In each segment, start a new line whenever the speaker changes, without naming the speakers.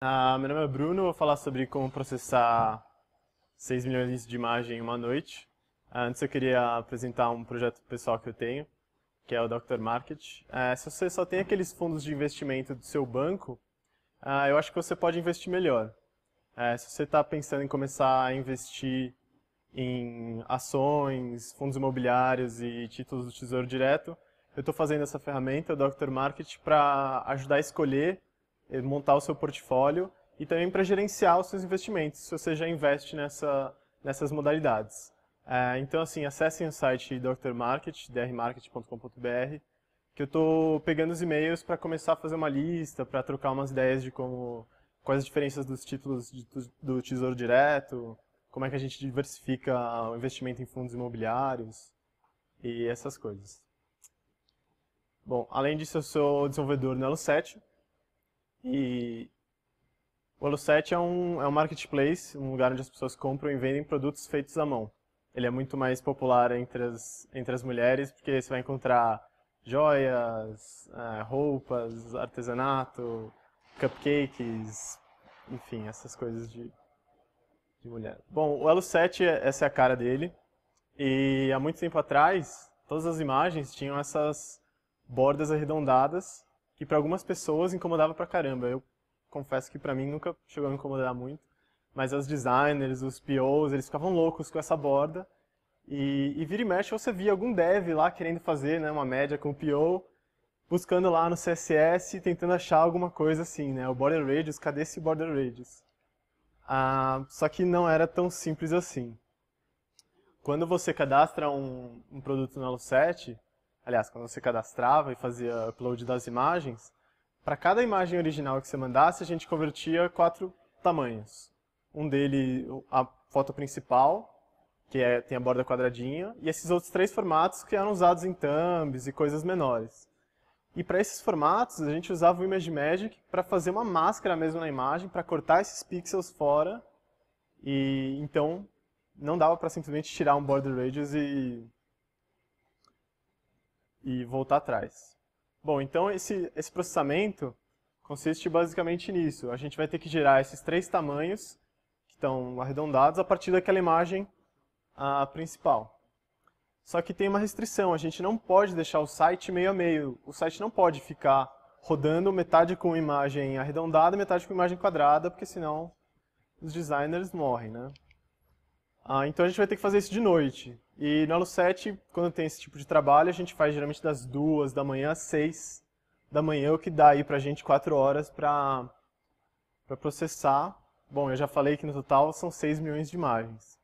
Meu nome é Bruno, vou falar sobre como processar 6 milhões de imagem em uma noite. Antes eu queria apresentar um projeto pessoal que eu tenho, que é o Dr. Market. Se você só tem aqueles fundos de investimento do seu banco, eu acho que você pode investir melhor. Se você está pensando em começar a investir em ações, fundos imobiliários e títulos do Tesouro Direto, eu estou fazendo essa ferramenta, o Dr. Market, para ajudar a escolher, montar o seu portfólio e também para gerenciar os seus investimentos, se você já investe nessas modalidades. Então, assim, acessem o site Dr. Market, drmarket.com.br, que eu estou pegando os e-mails para começar a fazer uma lista, para trocar umas ideias de quais as diferenças dos títulos do Tesouro Direto, como é que a gente diversifica o investimento em fundos imobiliários e essas coisas. Bom, além disso, eu sou desenvolvedor no Elo7 e o Elo7 é um marketplace, um lugar onde as pessoas compram e vendem produtos feitos à mão. Ele é muito mais popular entre as mulheres porque você vai encontrar joias, roupas, artesanato, cupcakes, enfim, essas coisas de mulher. Bom, o Elo7, essa é a cara dele. E há muito tempo atrás, todas as imagens tinham essas bordas arredondadas que para algumas pessoas incomodava pra caramba. Eu confesso que pra mim nunca chegou a me incomodar muito, mas os designers, os POs, eles ficavam loucos com essa borda. E vira e mexe você via algum dev lá querendo fazer, né, uma média com o PO, buscando lá no CSS, tentando achar alguma coisa assim, né? O border radius, cadê esse border radius? Só que não era tão simples assim. Quando você cadastra um produto no Elo7, aliás, quando você cadastrava e fazia upload das imagens, para cada imagem original que você mandasse, a gente convertia 4 tamanhos. Um dele, a foto principal, que tem a borda quadradinha, e esses outros 3 formatos que eram usados em thumbs e coisas menores. E para esses formatos, a gente usava o ImageMagick para fazer uma máscara mesmo na imagem, para cortar esses pixels fora, e então não dava para simplesmente tirar um border radius e voltar atrás. Bom, então esse processamento consiste basicamente nisso. A gente vai ter que gerar esses 3 tamanhos que estão arredondados a partir daquela imagem principal. Só que tem uma restrição, a gente não pode deixar o site meio a meio. O site não pode ficar rodando metade com imagem arredondada e metade com imagem quadrada, porque senão os designers morrem, né? Então a gente vai ter que fazer isso de noite. E no Elo7, quando tem esse tipo de trabalho, a gente faz geralmente das 2 da manhã às 6 da manhã, o que dá aí pra gente 4 horas para processar. Bom, eu já falei que no total são 6 milhões de imagens.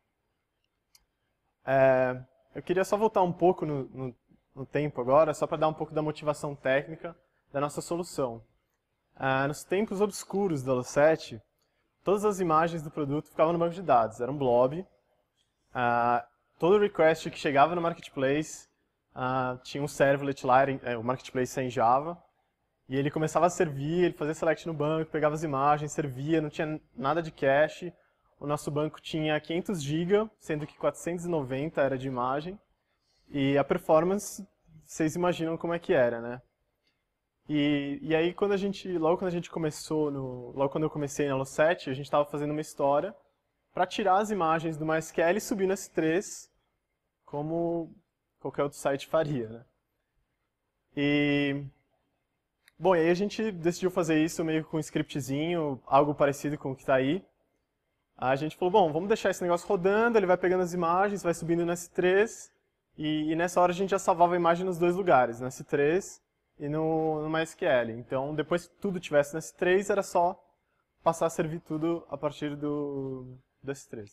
Eu queria só voltar um pouco no tempo agora, só para dar um pouco da motivação técnica da nossa solução. Nos tempos obscuros do Elo7, todas as imagens do produto ficavam no banco de dados, era um blob. Todo request que chegava no Marketplace tinha um servlet lá, o Marketplace é em Java, e ele começava a servir, ele fazia select no banco, pegava as imagens, servia, não tinha nada de cache. O nosso banco tinha 500 GB, sendo que 490 era de imagem, e a performance, vocês imaginam como é que era, né? E aí, logo quando a gente começou, logo quando eu comecei na Elo7, a gente estava fazendo uma história para tirar as imagens do MySQL e subir no S3, como qualquer outro site faria, né? Bom, e aí a gente decidiu fazer isso meio com um scriptzinho, algo parecido com o que está aí. A gente falou, bom, vamos deixar esse negócio rodando, ele vai pegando as imagens, vai subindo no S3, e nessa hora a gente já salvava a imagem nos 2 lugares, no S3 e no MySQL. Então, depois que tudo tivesse no S3, era só passar a servir tudo a partir do S3.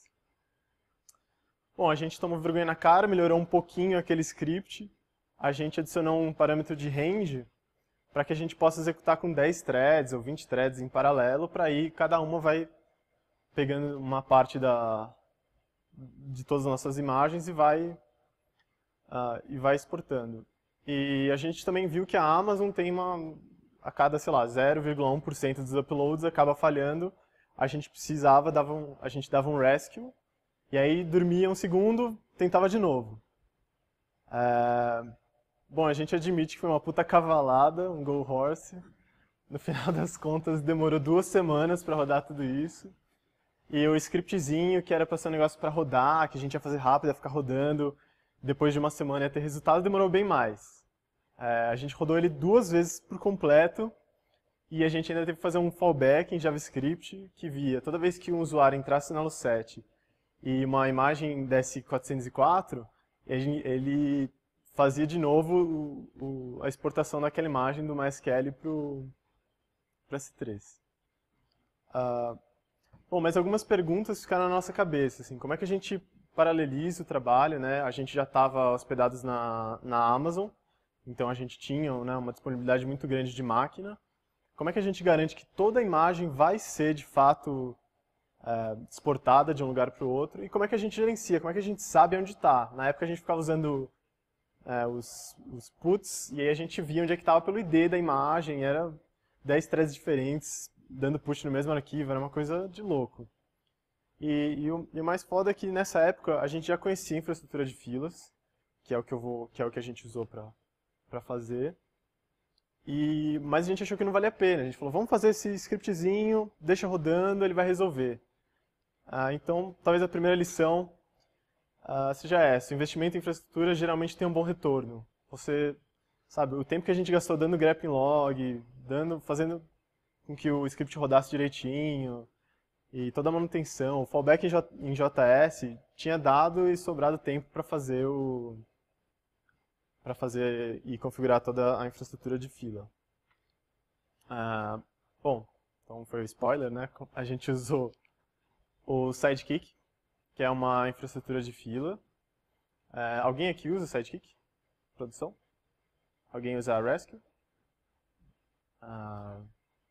Bom, a gente tomou vergonha na cara, melhorou um pouquinho aquele script, a gente adicionou um parâmetro de range para que a gente possa executar com 10 threads ou 20 threads em paralelo, para aí cada uma vai pegando uma parte de todas as nossas imagens e vai exportando. E a gente também viu que a Amazon tem a cada, sei lá, 0,1% dos uploads acaba falhando. A gente a gente dava um rescue, e aí dormia um segundo, tentava de novo. Bom, a gente admite que foi uma puta cavalada, um go horse, no final das contas demorou 2 semanas para rodar tudo isso. E o scriptzinho, que era para ser um negócio para rodar, que a gente ia fazer rápido, ia ficar rodando, depois de 1 semana ia ter resultado, demorou bem mais. A gente rodou ele 2 vezes por completo, e a gente ainda teve que fazer um fallback em JavaScript, que via, toda vez que um usuário entrasse na Lucet e uma imagem desse 404, ele fazia de novo a exportação daquela imagem do MySQL para S3. Bom, mas algumas perguntas ficaram na nossa cabeça, assim, como é que a gente paraleliza o trabalho, né? A gente já estava hospedados na Amazon, então a gente tinha, né, uma disponibilidade muito grande de máquina. Como é que a gente garante que toda a imagem vai ser, de fato, exportada de um lugar para o outro? E como é que a gente gerencia? Como é que a gente sabe onde está? Na época a gente ficava usando os puts, e aí a gente via onde é que estava pelo ID da imagem, era 10 threads diferentes, dando push no mesmo arquivo, era uma coisa de louco. E o mais foda é que nessa época a gente já conhecia a infraestrutura de filas, que é o que a gente usou para fazer. Mas a gente achou que não valia a pena. A gente falou, vamos fazer esse scriptzinho, deixa rodando, ele vai resolver. Então, talvez a primeira lição seja essa: o investimento em infraestrutura geralmente tem um bom retorno. Você, sabe, o tempo que a gente gastou dando grep em log, fazendo com que o script rodasse direitinho, e toda a manutenção, o fallback em JS tinha dado e sobrado tempo para fazer e configurar toda a infraestrutura de fila. Bom, então foi o spoiler, né? A gente usou o Sidekick, que é uma infraestrutura de fila. Alguém aqui usa o Sidekick? Produção? Alguém usa a Rescue?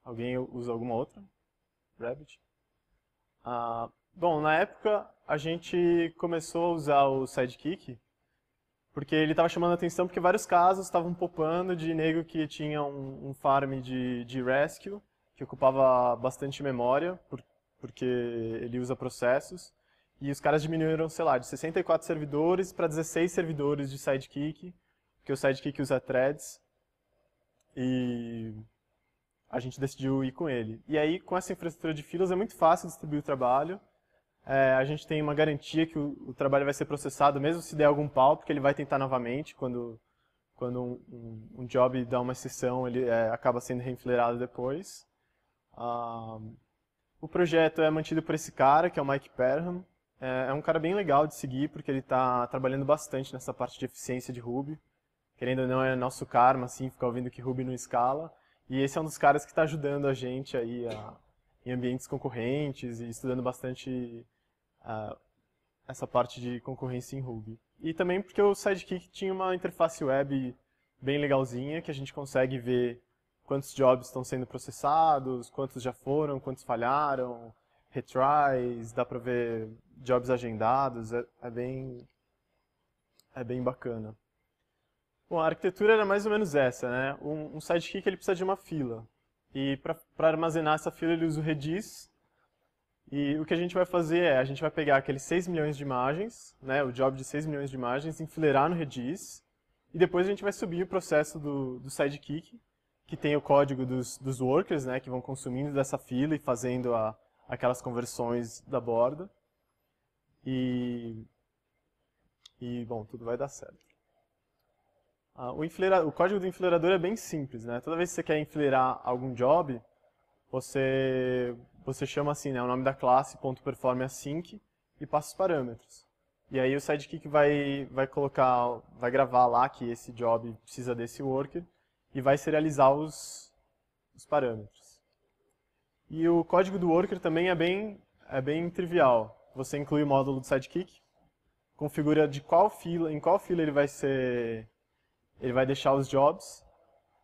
Alguém usa alguma outra? Rabbit? Bom, na época a gente começou a usar o Sidekick porque ele estava chamando a atenção porque vários casos estavam popando de nego que tinha um farm de Rescue, que ocupava bastante memória, porque ele usa processos, e os caras diminuíram, sei lá, de 64 servidores para 16 servidores de Sidekick, porque o Sidekick usa threads, e a gente decidiu ir com ele. E aí, com essa infraestrutura de filas, é muito fácil distribuir o trabalho. A gente tem uma garantia que o trabalho vai ser processado, mesmo se der algum pau, porque ele vai tentar novamente. Quando um job dá uma exceção, ele acaba sendo reenfileirado depois. O projeto é mantido por esse cara, que é o Mike Perham. É um cara bem legal de seguir, porque ele está trabalhando bastante nessa parte de eficiência de Ruby. Querendo ou não, é nosso karma, assim, ficar ouvindo que Ruby não escala. E esse é um dos caras que está ajudando a gente aí em ambientes concorrentes e estudando bastante essa parte de concorrência em Ruby. E também porque o Sidekick tinha uma interface web bem legalzinha, que a gente consegue ver quantos jobs estão sendo processados, quantos já foram, quantos falharam, retries, dá para ver jobs agendados, é bem bacana. Bom, a arquitetura era mais ou menos essa, né? Um Sidekick ele precisa de uma fila. E para armazenar essa fila ele usa o Redis. E o que a gente vai fazer a gente vai pegar aqueles 6 milhões de imagens, né, o job de 6 milhões de imagens, enfileirar no Redis, e depois a gente vai subir o processo do Sidekick, que tem o código dos workers, né, que vão consumindo dessa fila e fazendo aquelas conversões da borda. Bom, tudo vai dar certo. O código do enfileirador é bem simples, né? Toda vez que você quer enfileirar algum job, você chama assim, né, o nome da classe .performAsync e passa os parâmetros. E aí o Sidekick vai gravar lá que esse job precisa desse worker e vai serializar os parâmetros. E o código do worker também é bem trivial. Você inclui o módulo do Sidekick, configura em qual fila ele vai deixar os jobs,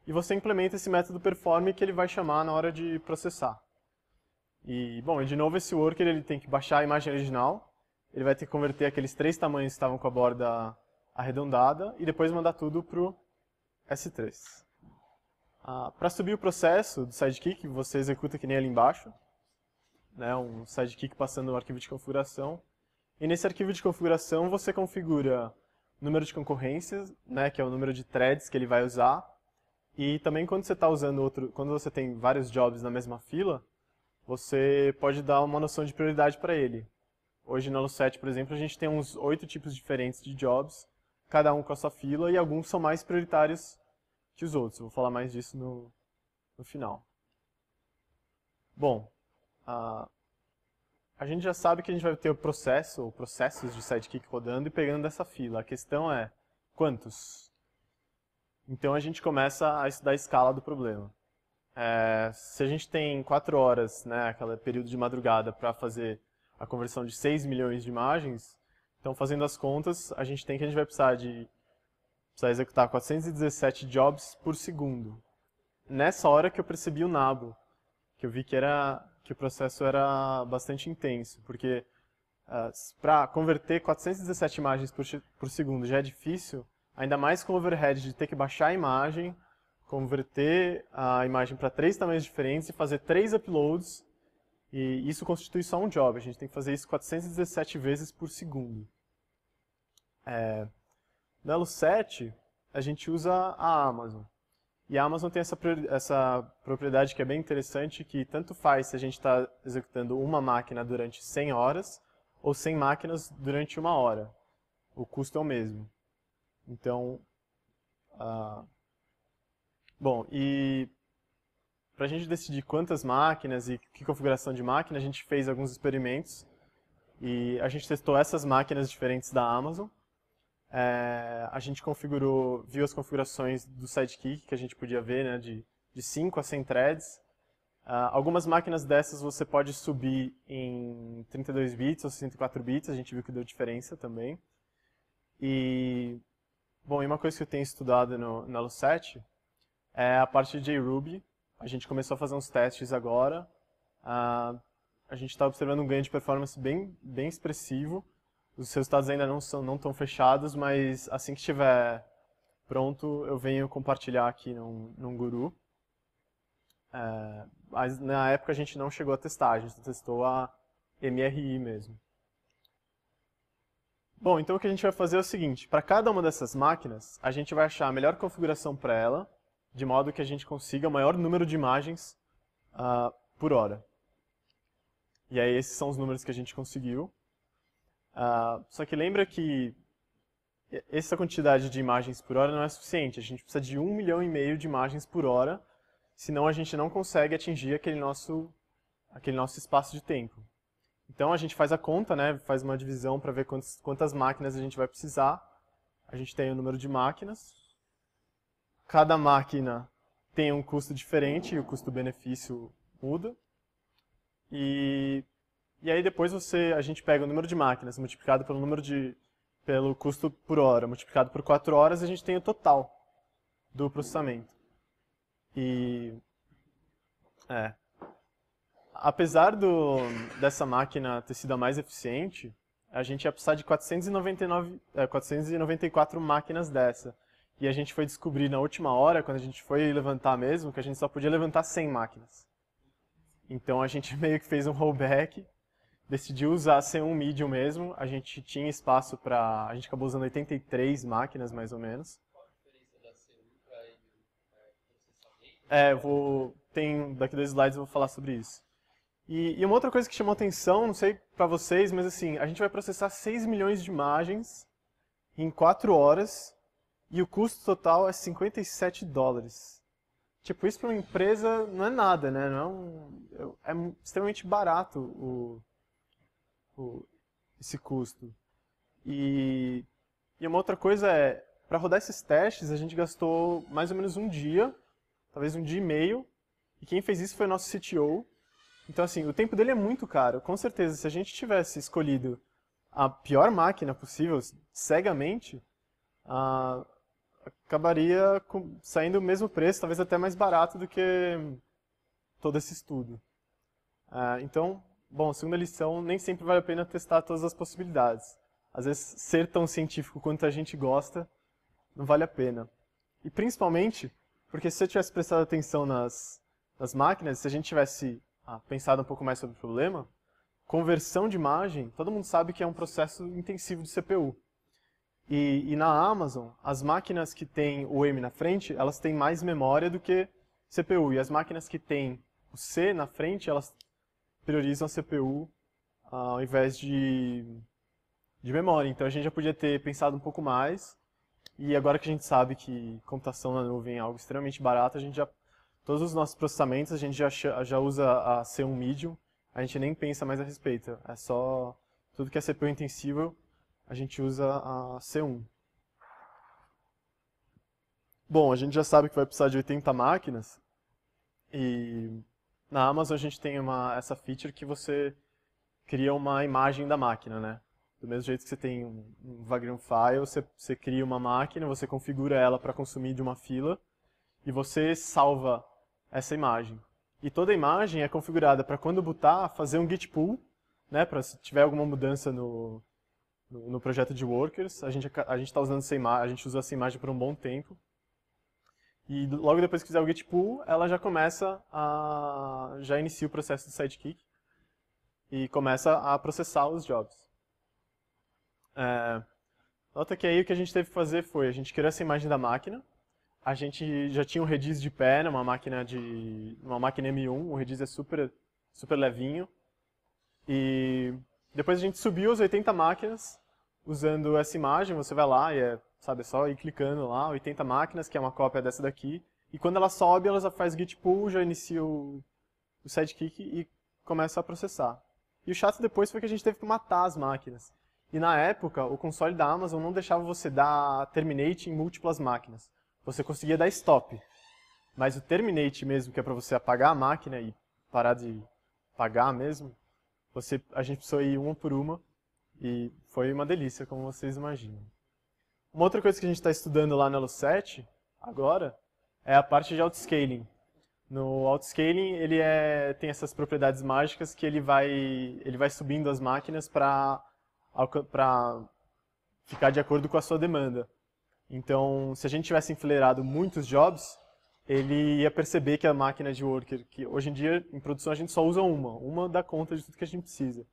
e você implementa esse método perform que ele vai chamar na hora de processar. E, bom, de novo esse worker ele tem que baixar a imagem original, ele vai ter que converter aqueles 3 tamanhos que estavam com a borda arredondada e depois mandar tudo para o S3. Para subir o processo do Sidekick, você executa que nem ali embaixo, né, um Sidekick passando o arquivo de configuração. E nesse arquivo de configuração você configura o número de concorrências, né, que é o número de threads que ele vai usar, E também quando você está usando quando você tem vários jobs na mesma fila, você pode dar uma noção de prioridade para ele. Hoje na Lucet, por exemplo, a gente tem uns 8 tipos diferentes de jobs, cada um com a sua fila, e alguns são mais prioritários que os outros. Eu vou falar mais disso no final. Bom, a gente já sabe que a gente vai ter o processo, ou processos de sidekick rodando e pegando dessa fila. A questão é, quantos? Então a gente começa a estudar a escala do problema. Se a gente tem 4 horas, né, aquele período de madrugada, para fazer a conversão de 6 milhões de imagens, então fazendo as contas, a gente vai precisar executar 417 jobs por segundo. Nessa hora que eu percebi o nabo, que eu vi que o processo era bastante intenso, porque para converter 417 imagens por segundo já é difícil, ainda mais com o overhead de ter que baixar a imagem, converter a imagem para 3 tamanhos diferentes e fazer 3 uploads, e isso constitui só um job, a gente tem que fazer isso 417 vezes por segundo. No Elo7, a gente usa a Amazon. E a Amazon tem essa propriedade que é bem interessante, que tanto faz se a gente está executando uma máquina durante 100 horas ou 100 máquinas durante 1 hora. O custo é o mesmo. Então, bom, e para a gente decidir quantas máquinas e que configuração de máquina, a gente fez alguns experimentos e a gente testou essas máquinas diferentes da Amazon. A gente viu as configurações do Sidekick que a gente podia ver, né, de 5 a 100 threads. Algumas máquinas dessas você pode subir em 32 bits ou 64 bits, a gente viu que deu diferença também. E, bom, e uma coisa que eu tenho estudado no Elo7 é a parte de JRuby. A gente começou a fazer uns testes agora. A gente está observando um ganho de performance bem expressivo. Os resultados ainda não estão fechados, mas assim que estiver pronto, eu venho compartilhar aqui num Guru. Mas na época a gente não chegou a testar, a gente testou a MRI mesmo. Bom, então o que a gente vai fazer é o seguinte, para cada uma dessas máquinas, a gente vai achar a melhor configuração para ela, de modo que a gente consiga o maior número de imagens por hora. E aí esses são os números que a gente conseguiu. Só que lembra que essa quantidade de imagens por hora não é suficiente. A gente precisa de 1,5 milhão de imagens por hora, senão a gente não consegue atingir aquele nosso espaço de tempo. Então a gente faz a conta, né, faz uma divisão para ver quantas máquinas a gente vai precisar. A gente tem o número de máquinas. Cada máquina tem um custo diferente e o custo-benefício muda. E aí depois a gente pega o número de máquinas multiplicado pelo custo por hora, multiplicado por 4 horas, e a gente tem o total do processamento. Apesar dessa máquina ter sido a mais eficiente, a gente ia precisar de 494 máquinas dessa. E a gente foi descobrir na última hora, quando a gente foi levantar mesmo, que a gente só podia levantar 100 máquinas. Então a gente meio que fez um rollback, decidiu usar C1 medium mesmo, a gente tinha espaço para... A gente acabou usando 83 máquinas, mais ou menos.
Qual a diferença da C1 para processamento?
Daqui 2 slides eu vou falar sobre isso. E uma outra coisa que chamou atenção, não sei para vocês, mas assim, a gente vai processar 6 milhões de imagens em 4 horas e o custo total é $57. Tipo, isso para uma empresa não é nada, né? É extremamente barato esse custo. E uma outra coisa para rodar esses testes, a gente gastou mais ou menos um dia, talvez um dia e meio, e quem fez isso foi o nosso CTO. Então, assim, o tempo dele é muito caro. Com certeza, se a gente tivesse escolhido a pior máquina possível, cegamente, acabaria saindo o mesmo preço, talvez até mais barato do que todo esse estudo. Então, bom, segunda lição, nem sempre vale a pena testar todas as possibilidades. Às vezes, ser tão científico quanto a gente gosta, não vale a pena. E principalmente, porque se eu tivesse prestado atenção nas máquinas, se a gente tivesse pensado um pouco mais sobre o problema, conversão de imagem, todo mundo sabe que é um processo intensivo de CPU. E na Amazon, as máquinas que têm o M na frente, elas têm mais memória do que CPU. E as máquinas que têm o C na frente, elas priorizam a CPU ao invés de memória. Então a gente já podia ter pensado um pouco mais. E agora que a gente sabe que computação na nuvem é algo extremamente barato, todos os nossos processamentos a gente já usa a C1 Medium, a gente nem pensa mais a respeito. É só tudo que é CPU intensivo, a gente usa a C1. Bom, a gente já sabe que vai precisar de 80 máquinas e na Amazon a gente tem essa feature que você cria uma imagem da máquina, né? Do mesmo jeito que você tem um Vagrant File, você cria uma máquina, você configura ela para consumir de uma fila e você salva essa imagem. E toda a imagem é configurada para quando botar, fazer um git pull, né? Para se tiver alguma mudança no projeto de workers, a gente tá usando a gente usou essa imagem por um bom tempo. E logo depois que fizer o git pull, ela já já inicia o processo de sidekick e começa a processar os jobs. Nota que aí o que a gente teve que fazer foi, a gente criou essa imagem da máquina, a gente já tinha um redis de pé numa máquina M1, o redis é super levinho, e depois a gente subiu as 80 máquinas usando essa imagem, você vai lá e é só ir clicando lá, 80 máquinas, que é uma cópia dessa daqui, e quando ela sobe, ela já faz git pull, já inicia o sidekick e começa a processar. E o chato depois foi que a gente teve que matar as máquinas. E na época, o console da Amazon não deixava você dar terminate em múltiplas máquinas. Você conseguia dar stop. Mas o terminate mesmo, que é para você apagar a máquina e parar de pagar mesmo, a gente precisou ir uma por uma e foi uma delícia, como vocês imaginam. Uma outra coisa que a gente está estudando lá na Elo 7, agora, é a parte de autoscaling. No autoscaling, ele tem essas propriedades mágicas que ele vai subindo as máquinas para ficar de acordo com a sua demanda. Então, se a gente tivesse enfileirado muitos jobs, ele ia perceber que a máquina de worker, que hoje em dia em produção a gente só usa uma dá conta de tudo que a gente precisa.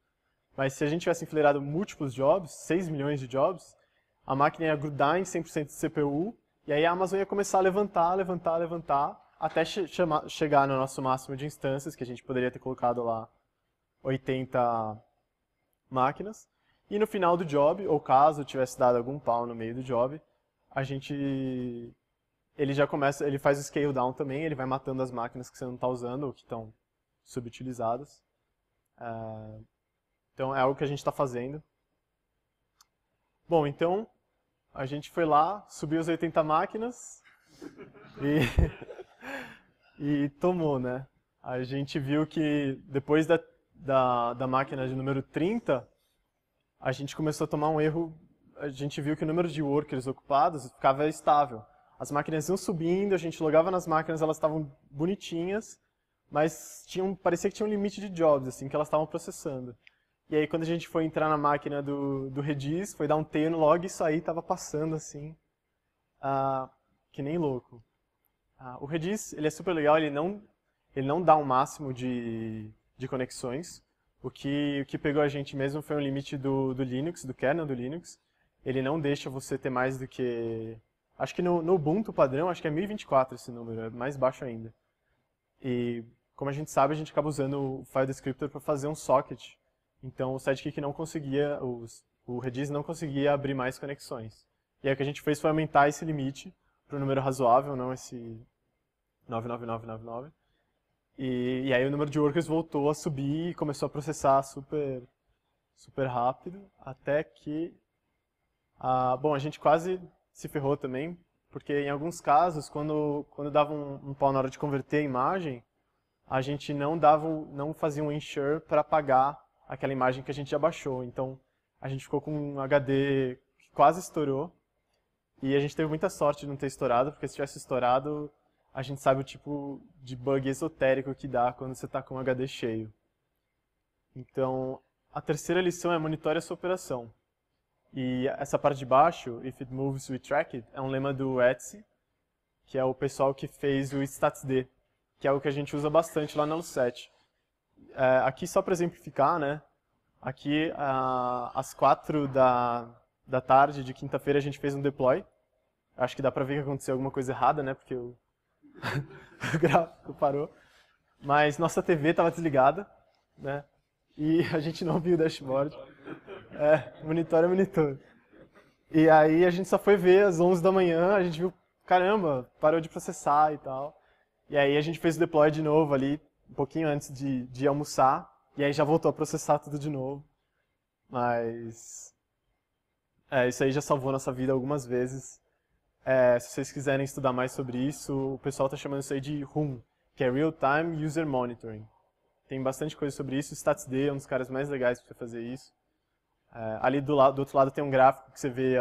Mas se a gente tivesse enfileirado múltiplos jobs, 6 milhões de jobs, a máquina ia grudar em 100% de CPU, e aí a Amazon ia começar a levantar, até chegar no nosso máximo de instâncias, que a gente poderia ter colocado lá 80 máquinas. E no final do job, ou caso tivesse dado algum pau no meio do job, ele faz o scale down também, ele vai matando as máquinas que você não está usando ou que estão subutilizadas. Então é algo que a gente está fazendo. Bom, então a gente foi lá, subiu as 80 máquinas e tomou, né? A gente viu que depois da máquina de número 30, a gente começou a tomar um erro, a gente viu que o número de workers ocupados ficava estável. As máquinas iam subindo, a gente logava nas máquinas, elas estavam bonitinhas, mas parecia que tinha um limite de jobs, assim, que elas estavam processando. E aí quando a gente foi entrar na máquina do Redis, foi dar um tail no log e isso aí estava passando, assim, que nem louco. O Redis, ele é super legal, ele não dá um máximo de conexões. O que pegou a gente mesmo foi um limite do Linux, do kernel do Linux. Ele não deixa você ter mais do que... Acho que no Ubuntu padrão, acho que é 1024 esse número, é mais baixo ainda. E como a gente sabe, a gente acaba usando o file descriptor para fazer um socket. Então o sidekick não conseguia, o Redis não conseguia abrir mais conexões. E aí o que a gente fez foi aumentar esse limite para um número razoável, não esse 99999. E aí o número de workers voltou a subir e começou a processar super rápido, até que... bom, a gente quase se ferrou também, porque em alguns casos, quando dava um pau na hora de converter a imagem, a gente não fazia um ensure para apagar aquela imagem que a gente já baixou. Então a gente ficou com um HD que quase estourou, e a gente teve muita sorte de não ter estourado, porque se tivesse estourado, a gente sabe o tipo de bug esotérico que dá quando você está com um HD cheio. Então, a terceira lição é monitore a sua operação. E essa parte de baixo, if it moves, we track it, é um lema do Etsy, que é o pessoal que fez o StatsD, que é o que a gente usa bastante lá na Elo 7. Aqui só para exemplificar, né? Aqui as 4 da da tarde de quinta-feira a gente fez um deploy. Acho que dá pra ver que aconteceu alguma coisa errada, né? Porque o o gráfico parou. Mas nossa TV estava desligada, né? E a gente não viu o dashboard. Monitor é monitor. E aí a gente só foi ver às 11 da manhã, a gente viu, caramba, parou de processar e tal. E aí a gente fez o deploy de novo ali, um pouquinho antes de almoçar, e aí já voltou a processar tudo de novo. Mas isso aí já salvou nossa vida algumas vezes. Se vocês quiserem estudar mais sobre isso, o pessoal está chamando isso aí de RUM, que é Real Time User Monitoring. Tem bastante coisa sobre isso, o StatsD é um dos caras mais legais para fazer isso. Ali do outro lado tem um gráfico que você vê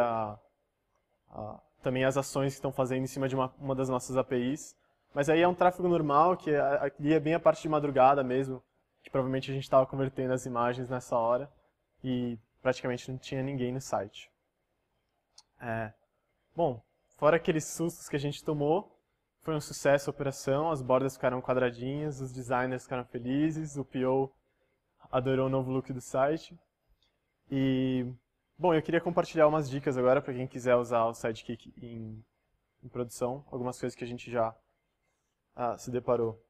também as ações que estão fazendo em cima de uma das nossas APIs. Mas aí é um tráfego normal, que ali é bem a parte de madrugada mesmo, que provavelmente a gente estava convertendo as imagens nessa hora e praticamente não tinha ninguém no site. Bom, fora aqueles sustos que a gente tomou, foi um sucesso a operação, as bordas ficaram quadradinhas, os designers ficaram felizes, o PO adorou o novo look do site. E, bom, eu queria compartilhar umas dicas agora para quem quiser usar o Sidekick em produção, algumas coisas que a gente já se deparou.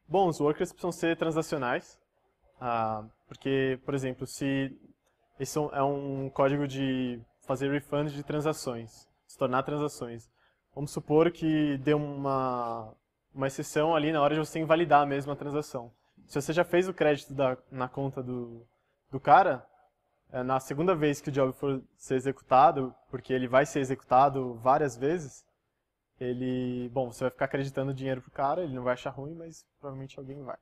Bom, os workers precisam ser transacionais, porque, por exemplo, se esse é um código de fazer refund de transações, se tornar transações. Vamos supor que deu uma exceção ali na hora de você invalidar mesmo a transação. Se você já fez o crédito na conta do cara, na segunda vez que o job for ser executado, porque ele vai ser executado várias vezes, você vai ficar acreditando dinheiro pro cara, ele não vai achar ruim, mas provavelmente alguém vai.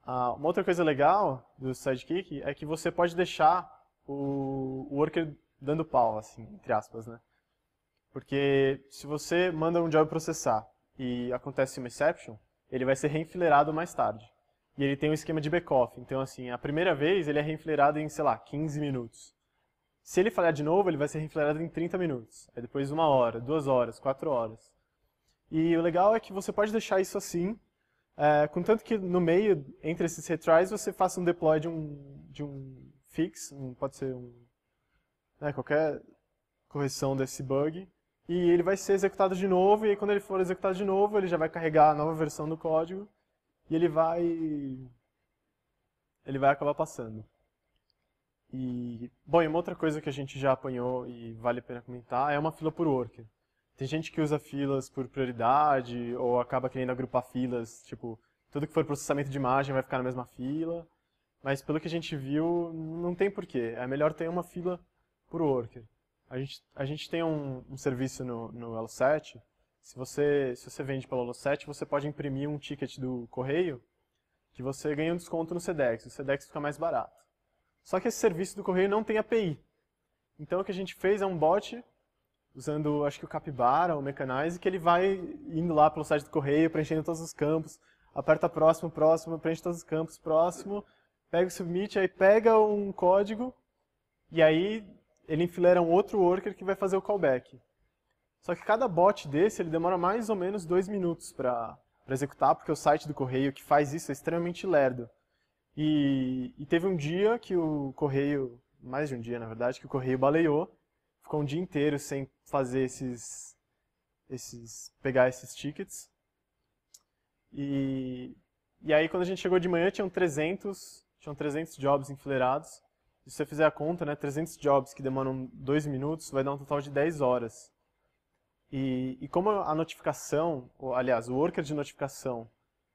Uma outra coisa legal do Sidekick é que você pode deixar o worker dando pau, assim, entre aspas, né? Porque se você manda um job processar e acontece uma exception, ele vai ser reenfileirado mais tarde. E ele tem um esquema de back-off. Então, assim, a primeira vez ele é reenfileirado em, sei lá, 15 minutos. Se ele falhar de novo, ele vai ser reenfileirado em 30 minutos. Aí depois 1 hora, 2 horas, 4 horas. E o legal é que você pode deixar isso assim, contanto que no meio, entre esses retries, você faça um deploy de um fix, pode ser qualquer correção desse bug, e ele vai ser executado de novo, e aí quando ele for executado de novo, ele já vai carregar a nova versão do código, e ele vai acabar passando. E uma outra coisa que a gente já apanhou e vale a pena comentar é uma fila por worker. Tem gente que usa filas por prioridade, ou acaba querendo agrupar filas, tipo, tudo que for processamento de imagem vai ficar na mesma fila, mas pelo que a gente viu, não tem porquê. É melhor ter uma fila por worker. A gente tem um serviço no Elo7. Se você vende pelo Elo7, você pode imprimir um ticket do correio que você ganha um desconto no Sedex. O Sedex fica mais barato. Só que esse serviço do correio não tem API. Então o que a gente fez é um bot, usando acho que o Capybara ou o Mechanize, que ele vai indo lá pelo site do correio, preenchendo todos os campos, aperta próximo, próximo, preenche todos os campos, próximo, pega o submit, aí pega um código, e aí ele enfileira um outro worker que vai fazer o callback. Só que cada bot desse, ele demora mais ou menos 2 minutos para executar, porque o site do correio que faz isso é extremamente lerdo. E teve um dia que o correio, mais de um dia na verdade, que o correio baleou, ficou um dia inteiro sem fazer pegar esses tickets. E aí quando a gente chegou de manhã tinham 300 jobs enfileirados. Se você fizer a conta, né, 300 jobs que demoram 2 minutos, vai dar um total de 10 horas. E como a notificação, aliás, o worker de notificação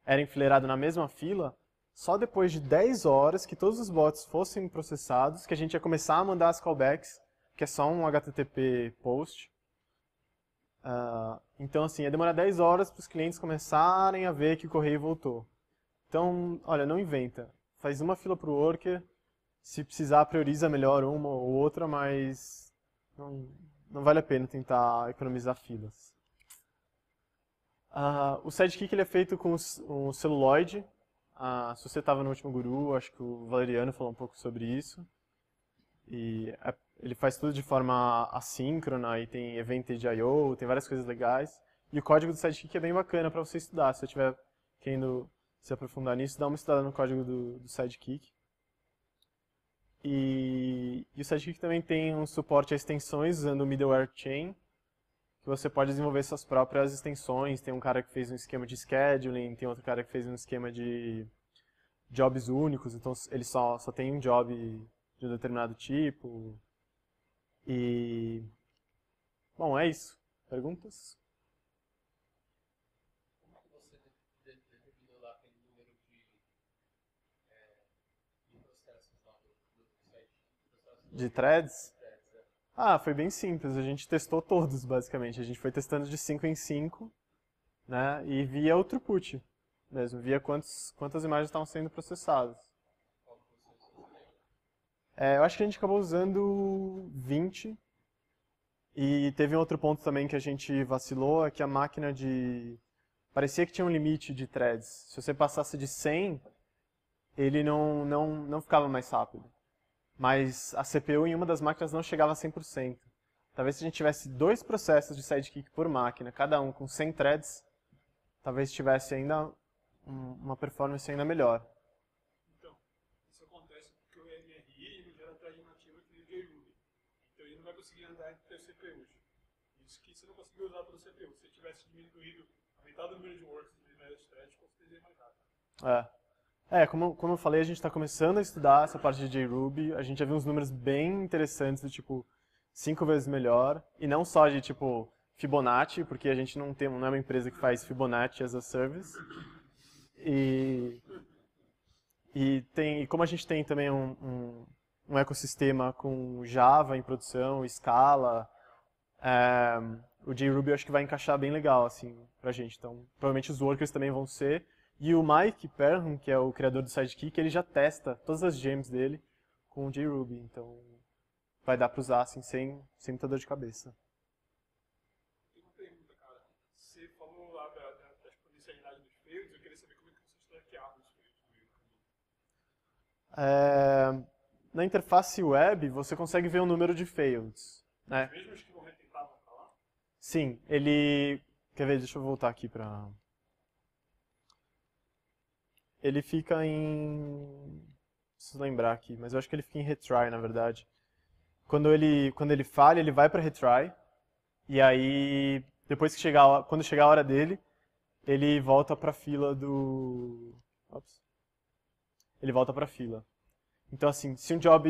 era enfileirado na mesma fila, só depois de 10 horas que todos os bots fossem processados, que a gente ia começar a mandar as callbacks, que é só um HTTP post. Então, assim, ia demorar 10 horas para os clientes começarem a ver que o correio voltou. Então, olha, não inventa. Faz uma fila para o worker, se precisar prioriza melhor uma ou outra, mas não vale a pena tentar economizar filas. O Sidekick ele é feito com o Celluloid. Se você estava no último Guru, acho que o Valeriano falou um pouco sobre isso. E ele faz tudo de forma assíncrona, e tem Event.io, tem várias coisas legais. E o código do Sidekick é bem bacana para você estudar. Se você estiver querendo se aprofundar nisso, dá uma estudada no código do Sidekick. E o Sidekick também tem um suporte a extensões usando o middleware chain, que você pode desenvolver suas próprias extensões. Tem um cara que fez um esquema de scheduling, tem outro cara que fez um esquema de jobs únicos, então ele só tem um job de um determinado tipo. E, bom, é isso. Perguntas?
Como que você determinou lá aquele número de processos lá do site?
De threads?
Threads, é.
Ah, foi bem simples. A gente testou todos, basicamente. A gente foi testando de 5 em 5, né? E via o throughput mesmo. Via quantas imagens estavam sendo processadas.
Qual que você lembra?
Eu acho que a gente acabou usando 20. E teve um outro ponto também que a gente vacilou, é que a máquina de... Parecia que tinha um limite de threads. Se você passasse de 100, ele não ficava mais rápido. Mas a CPU em uma das máquinas não chegava a 100%. Talvez se a gente tivesse 2 processos de Sidekick por máquina, cada um com 100 threads, talvez tivesse ainda uma performance ainda melhor.
Então, isso acontece porque o MRI não gera thread nativa que nem o JRuby. Então ele não vai conseguir andar entre os CPUs. Isso que você não conseguiu usar pelo CPU. Se você tivesse diminuído a metade do número de works e médias threads, com certeza ia mais rápido.
Como eu falei, a gente está começando a estudar essa parte de JRuby. A gente já viu uns números bem interessantes, do tipo 5 vezes melhor. E não só de tipo Fibonacci, porque a gente não é uma empresa que faz Fibonacci as a service. E como a gente tem também um ecossistema com Java em produção, Scala, o JRuby eu acho que vai encaixar bem legal assim, pra gente. Então, provavelmente os workers também vão ser. E o Mike Perham, que é o criador do Sidekick, ele já testa todas as gems dele com o JRuby. Então, vai dar para usar assim, sem muita dor de cabeça.
Tem uma pergunta, cara. Você falou lá da exponencialidade dos fields, eu queria saber como é que vocês traqueavam os fields no meio do caminho.
Na interface web, você consegue ver o número de faileds, né?
Os mesmos que vão retentar vão estar lá?
Sim, ele... Quer ver? Deixa eu voltar aqui para... Ele fica em... Preciso lembrar aqui, mas eu acho que ele fica em retry, na verdade. Quando ele falha, ele vai para retry. E aí, depois que quando chegar a hora dele, ele volta para a fila do... Ops. Ele volta para a fila. Então, assim, se um job...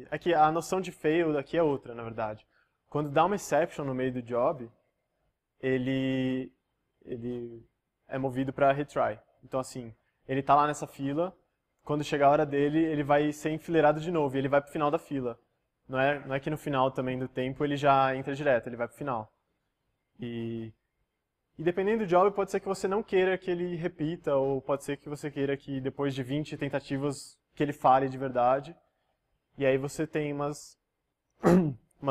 Aqui, a noção de fail aqui é outra, na verdade. Quando dá uma exception no meio do job, ele é movido para retry. Então, assim, ele tá lá nessa fila, quando chegar a hora dele, ele vai ser enfileirado de novo, e ele vai pro final da fila. Não é que no final também do tempo ele já entra direto, ele vai pro final. E dependendo do job, pode ser que você não queira que ele repita, ou pode ser que você queira que depois de 20 tentativas que ele fale de verdade. E aí você tem umas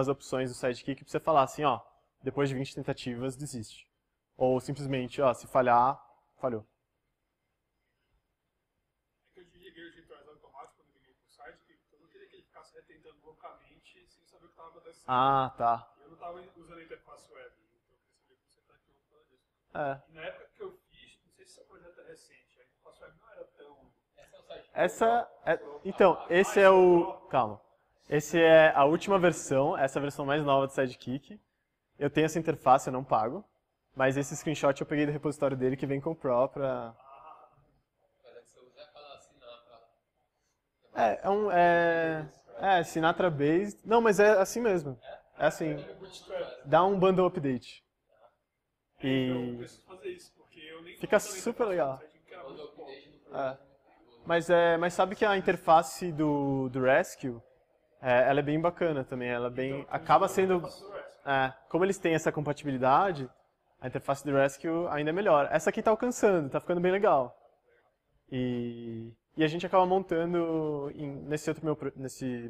opções do Sidekick pra você falar assim, ó, depois de 20 tentativas, desiste. Ou simplesmente, ó, se falhar, falhou.
É que eu desliguei os rituais automáticos quando eu liguei pro site, porque eu não queria que ele ficasse retentando loucamente sem saber o que estava acontecendo.
Ah, tá.
Eu não estava usando a interface web, então eu queria saber como você traqueou por causa disso.
É.
E na época que eu fiz, não sei se esse projeto é recente, a interface web não era tão...
Esse é o site.
Então, esse é o... Calma. Esse é a última versão, essa é a versão mais nova do Sidekick. Eu tenho essa interface, eu não pago. Mas esse screenshot eu peguei do repositório dele que vem com o Pro pra...
Mas é que você usa aquela Sinatra.
Sinatra Based. Não, mas é assim mesmo. É assim. Dá um bundle update.
Então eu
E
preciso fazer isso, porque eu nem...
fica super legal.
Quando eu update no
É.
projeto.
Mas sabe que a interface do Rescue, ela é bem bacana também. Ela é bem... Acaba sendo... como eles têm essa compatibilidade, a interface do Rescue ainda é melhor. Essa aqui tá alcançando, tá ficando bem legal. E a gente acaba montando nesse meu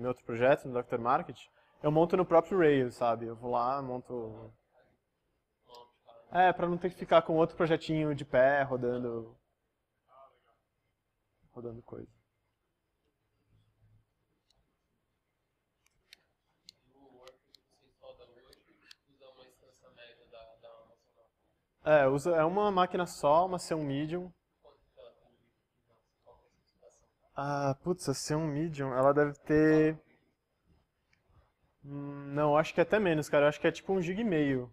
outro projeto, no Dr. Market, eu monto no próprio Rails, sabe? Eu vou lá, monto... pra não ter que ficar com outro projetinho de pé rodando coisa.
E o work que você solda hoje usa uma instância média da Amazon.
É uma máquina só, uma C1 Medium.
Quanto que ela tem de qual que é a especificação?
Ah, putz, a ser um medium, ela deve ter... não, acho que é até menos, cara. Eu acho que é tipo 1,5 GB.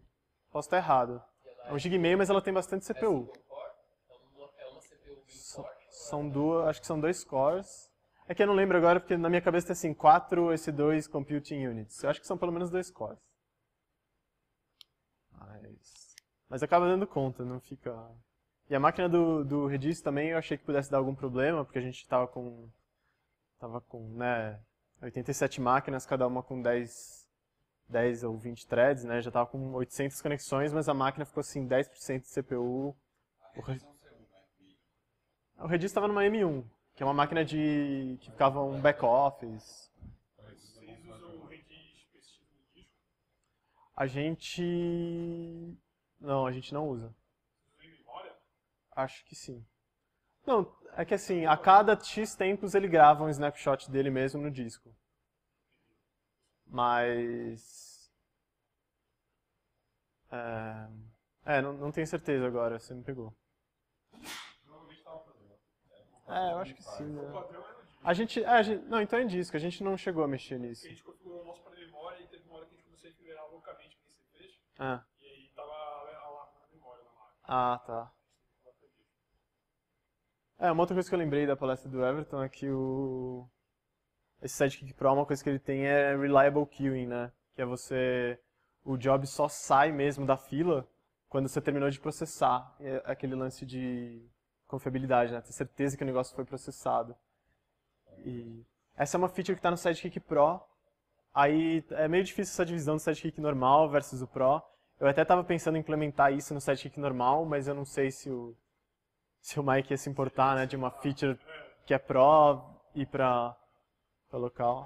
Posso estar errado.
E ela
É 1,5 GB, mas ela tem bastante
é
CPU.
single core, então é uma CPU bem
So-
forte.
São duas, acho que são 2 cores. É que eu não lembro agora, porque na minha cabeça tem assim, 4 S2 Computing Units. Eu acho que são pelo menos 2 cores. Mas acaba dando conta, não fica... E a máquina do Redis também eu achei que pudesse dar algum problema, porque a gente tava com, né, 87 máquinas, cada uma com 10 ou 20 threads, né? Já tava com 800 conexões, mas a máquina ficou assim, 10% de CPU. O Redis estava numa M1, que é uma máquina que ficava um back-office.
Vocês usam o Redis específico no disco?
A gente... Não, a gente não usa.
Usam em memória?
Acho que sim. Não, é que assim, a cada X tempos ele grava um snapshot dele mesmo no disco. Mas... não tenho certeza agora, você me pegou. Eu acho que sim,
O
né?
padrão é no disco.
Não, então é disco, a gente não chegou a mexer nisso.
A gente configurou o nosso para memória e teve uma hora que a gente começou a configurar loucamente o que você fez.
Ah,
E aí tava lá na memória na máquina.
tá. Uma outra coisa que eu lembrei da palestra do Everton é que esse Sidekick Pro, uma coisa que ele tem é Reliable Queuing, né? Que é o job só sai mesmo da fila quando você terminou de processar. É aquele lance de confiabilidade, né? Ter certeza que o negócio foi processado. E essa é uma feature que está no Sidekick Pro. Aí é meio difícil essa divisão do Sidekick normal versus o Pro. Eu até estava pensando em implementar isso no Sidekick normal, mas eu não sei se o Mike ia se importar, né, de uma feature que é Pro ir para local.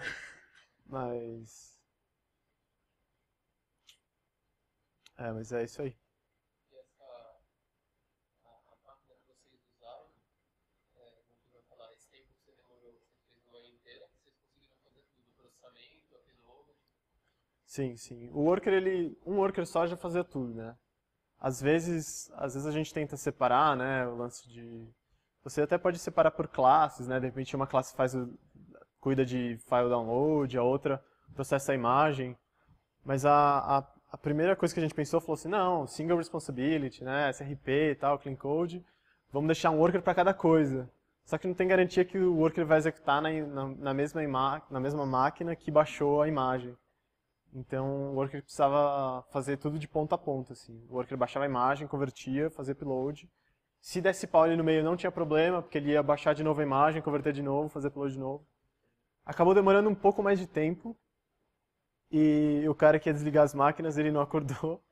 Mas é isso aí.
E a máquina que vocês usaram, não vou falar, esse tempo que você demorou, você fez uma manhã inteira, vocês conseguiram fazer tudo, processamento, upload.
Sim. Um worker só já fazia tudo, né? Às vezes a gente tenta separar, né, o lance de... Você até pode separar por classes, né? De repente uma classe cuida de file download, a outra processa a imagem. Mas a primeira coisa que a gente pensou falou assim, não, single responsibility, né, SRP e tal, clean code, vamos deixar um worker para cada coisa. Só que não tem garantia que o worker vai executar na mesma máquina que baixou a imagem. Então o worker precisava fazer tudo de ponta a ponta, assim. O worker baixava a imagem, convertia, fazia upload. Se desse pau ali no meio não tinha problema, porque ele ia baixar de novo a imagem, converter de novo, fazer upload de novo. Acabou demorando um pouco mais de tempo. E o cara que ia desligar as máquinas, ele não acordou.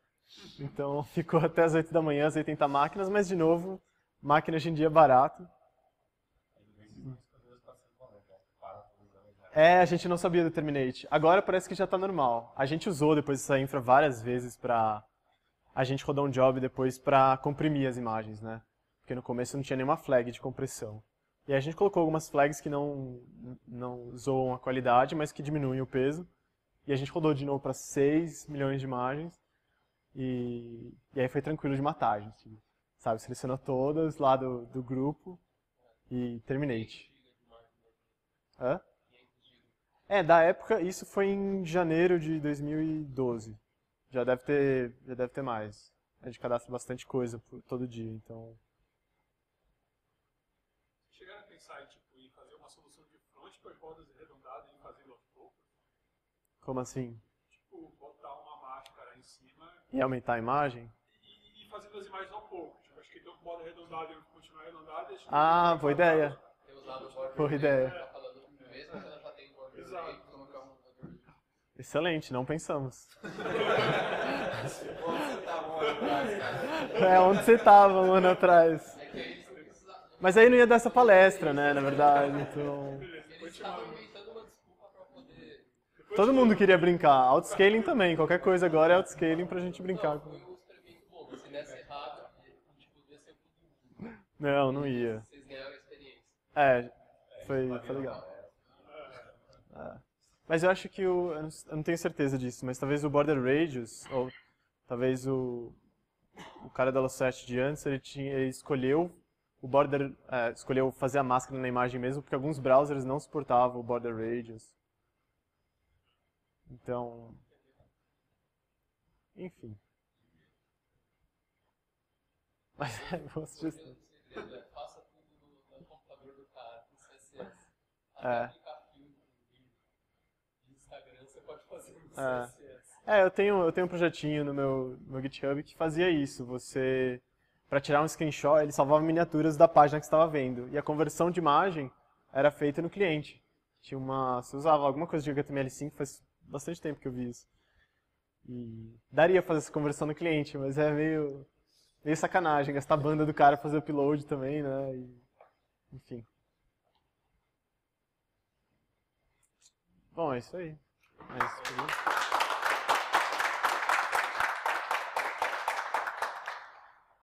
Então ficou até as 8 da manhã, as 80 máquinas, mas de novo, máquina hoje em dia é barato. A gente não sabia do Terminate. Agora parece que já está normal. A gente usou depois essa infra várias vezes pra... A gente rodou um job depois para comprimir as imagens, né? Porque no começo não tinha nenhuma flag de compressão. E aí a gente colocou algumas flags que não zoam a qualidade, mas que diminuem o peso. E a gente rodou de novo para 6 milhões de imagens. E aí foi tranquilo de matar, a gente, sabe? Selecionou todas lá do grupo e Terminate. Hã? Da época, isso foi em janeiro de 2012. Já deve ter mais. A gente cadastra bastante coisa todo dia, então...
Chegaram a pensar em fazer uma solução de front para rodas arredondadas e fazer aos poucos?
Como assim?
Tipo, botar uma máscara em cima
E aumentar a imagem?
e fazendo as imagens aos poucos. Tipo, acho que tem um modo arredondado e continuar arredondado.
Boa ideia.
Ter usado o border
Boa ideia.
tá falando, mesmo quando ela já tem border
Exato.
colocar um border.
Excelente, não pensamos.
Você tá bom atrás, cara.
Onde você estava um ano atrás.
É que eles não precisavam.
Mas aí não ia dar essa palestra, né, na verdade, então...
Eles estavam inventando uma desculpa pra poder.
Todo mundo queria brincar. Outscaling também, qualquer coisa agora é outscaling pra gente brincar.
Foi um experimento bom. Se desse errado, tipo, ia ser tudo.
Não ia.
Vocês ganharam a experiência.
Foi legal. Mas eu acho que eu não tenho certeza disso, mas talvez o Border Radius, ou talvez o cara da Losset de antes, ele escolheu o border escolheu fazer a máscara na imagem mesmo, porque alguns browsers não suportavam o border radius. Então, enfim. Mas é boa sugestão.
O segredo é faça tudo no computador do cara, com CSS.
É.
Até aplicar filtro de Instagram, você pode fazer no
É.
CSS.
Eu tenho um projetinho no meu GitHub que fazia isso. Você, para tirar um screenshot, ele salvava miniaturas da página que você estava vendo. E a conversão de imagem era feita no cliente. Você usava alguma coisa de HTML5, faz bastante tempo que eu vi isso. E daria fazer essa conversão no cliente, mas é meio sacanagem, gastar a banda do cara pra fazer upload também, né? Enfim. Bom, é isso aí. É isso aí.